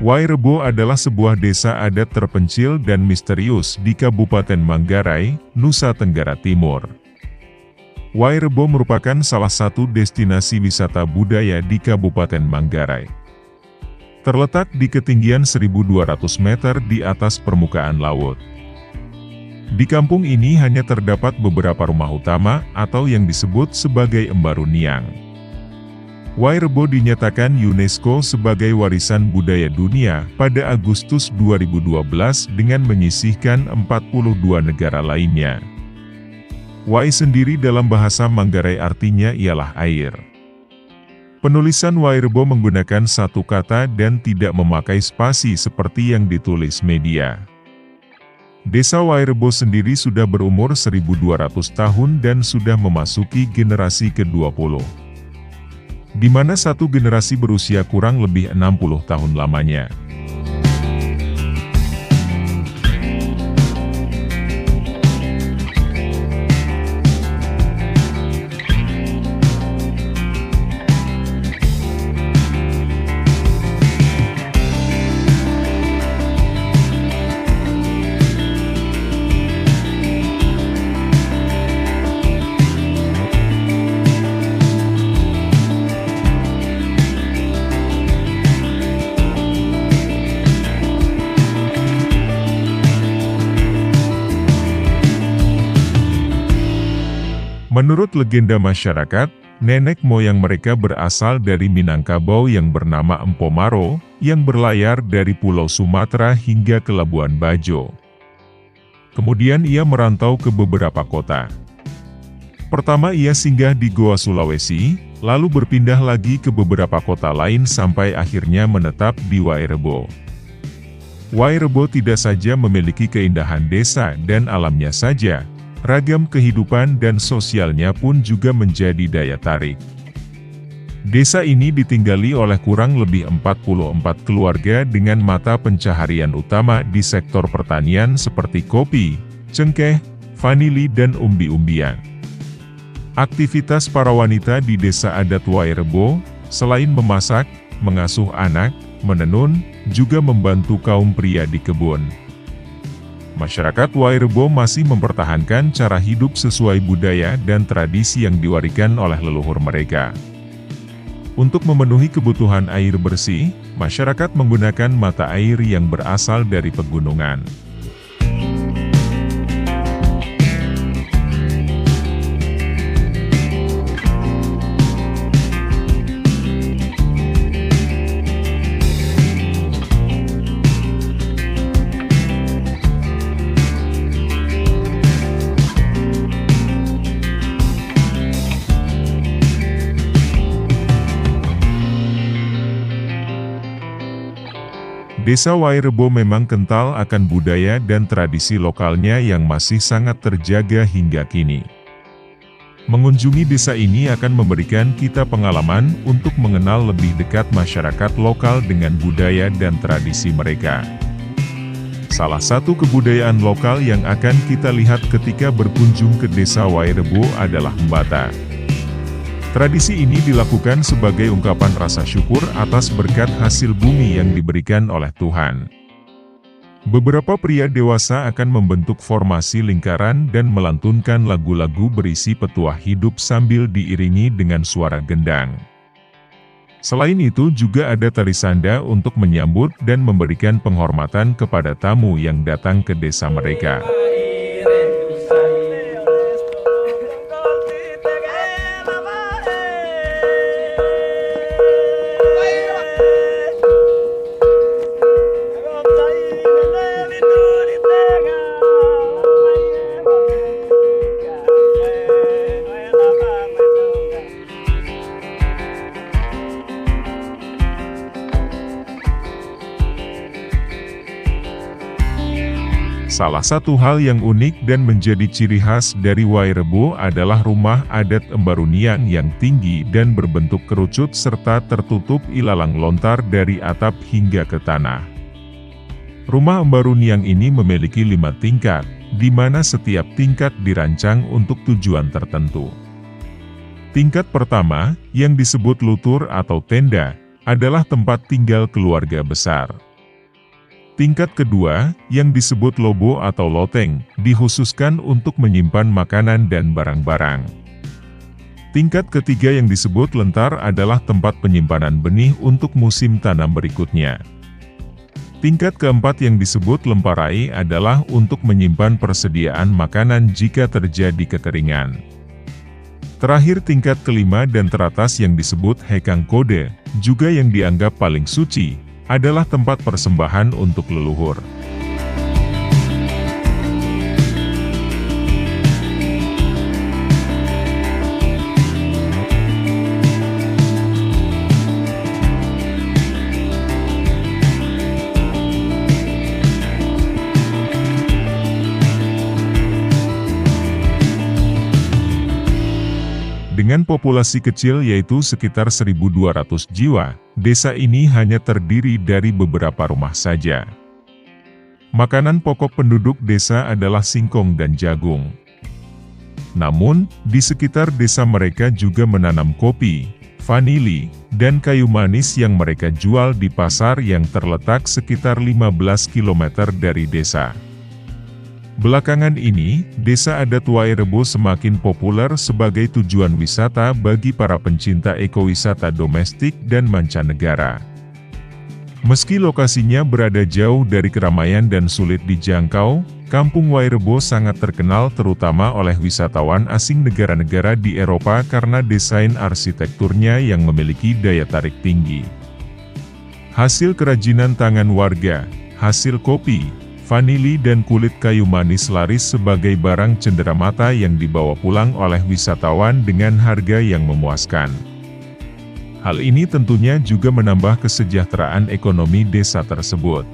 Wairebo adalah sebuah desa adat terpencil dan misterius di Kabupaten Manggarai, Nusa Tenggara Timur. Wairebo merupakan salah satu destinasi wisata budaya di Kabupaten Manggarai. Terletak di ketinggian 1.200 meter di atas permukaan laut. Di kampung ini hanya terdapat beberapa rumah utama atau yang disebut sebagai Embaruniang. Wairebo dinyatakan UNESCO sebagai warisan budaya dunia pada Agustus 2012 dengan menyisihkan 42 negara lainnya. Wai sendiri dalam bahasa Manggarai artinya ialah air. Penulisan Wairebo menggunakan satu kata dan tidak memakai spasi seperti yang ditulis media. Desa Wairebo sendiri sudah berumur 1.200 tahun dan sudah memasuki generasi ke-20. Di mana satu generasi berusia kurang lebih 60 tahun lamanya. Menurut legenda masyarakat, nenek moyang mereka berasal dari Minangkabau yang bernama Empo Maro, yang berlayar dari Pulau Sumatera hingga ke Labuan Bajo. Kemudian ia merantau ke beberapa kota. Pertama ia singgah di Goa Sulawesi, lalu berpindah lagi ke beberapa kota lain sampai akhirnya menetap di Wairebo. Wairebo tidak saja memiliki keindahan desa dan alamnya saja, ragam kehidupan dan sosialnya pun juga menjadi daya tarik. Desa ini ditinggali oleh kurang lebih 44 keluarga dengan mata pencaharian utama di sektor pertanian seperti kopi, cengkeh, vanili dan umbi-umbian. Aktivitas para wanita di desa adat Wairebo, selain memasak, mengasuh anak, menenun, juga membantu kaum pria di kebun. Masyarakat Wairebo masih mempertahankan cara hidup sesuai budaya dan tradisi yang diwariskan oleh leluhur mereka. Untuk memenuhi kebutuhan air bersih, masyarakat menggunakan mata air yang berasal dari pegunungan. Desa Wairebo memang kental akan budaya dan tradisi lokalnya yang masih sangat terjaga hingga kini. Mengunjungi desa ini akan memberikan kita pengalaman untuk mengenal lebih dekat masyarakat lokal dengan budaya dan tradisi mereka. Salah satu kebudayaan lokal yang akan kita lihat ketika berkunjung ke desa Wairebo adalah Mbata. Tradisi ini dilakukan sebagai ungkapan rasa syukur atas berkat hasil bumi yang diberikan oleh Tuhan. Beberapa pria dewasa akan membentuk formasi lingkaran dan melantunkan lagu-lagu berisi petuah hidup sambil diiringi dengan suara gendang. Selain itu juga ada tari sanda untuk menyambut dan memberikan penghormatan kepada tamu yang datang ke desa mereka. Salah satu hal yang unik dan menjadi ciri khas dari Wairebo adalah rumah adat Embaruniang yang tinggi dan berbentuk kerucut serta tertutup ilalang lontar dari atap hingga ke tanah. Rumah Embaruniang ini memiliki 5 tingkat, di mana setiap tingkat dirancang untuk tujuan tertentu. Tingkat pertama, yang disebut lutur atau tenda, adalah tempat tinggal keluarga besar. Tingkat kedua, yang disebut lobo atau loteng, dikhususkan untuk menyimpan makanan dan barang-barang. Tingkat ketiga yang disebut lentar adalah tempat penyimpanan benih untuk musim tanam berikutnya. Tingkat keempat yang disebut lemparai adalah untuk menyimpan persediaan makanan jika terjadi kekeringan. Terakhir tingkat kelima dan teratas yang disebut hekang kode, juga yang dianggap paling suci, adalah tempat persembahan untuk leluhur. Dengan populasi kecil yaitu sekitar 1.200 jiwa, desa ini hanya terdiri dari beberapa rumah saja. Makanan pokok penduduk desa adalah singkong dan jagung. Namun, di sekitar desa mereka juga menanam kopi, vanili, dan kayu manis yang mereka jual di pasar yang terletak sekitar 15 km dari desa. Belakangan ini, desa adat Wairebo semakin populer sebagai tujuan wisata bagi para pencinta ekowisata domestik dan mancanegara. Meski lokasinya berada jauh dari keramaian dan sulit dijangkau, Kampung Wairebo sangat terkenal terutama oleh wisatawan asing negara-negara di Eropa karena desain arsitekturnya yang memiliki daya tarik tinggi. Hasil kerajinan tangan warga, hasil kopi, vanili dan kulit kayu manis laris sebagai barang cenderamata yang dibawa pulang oleh wisatawan dengan harga yang memuaskan. Hal ini tentunya juga menambah kesejahteraan ekonomi desa tersebut.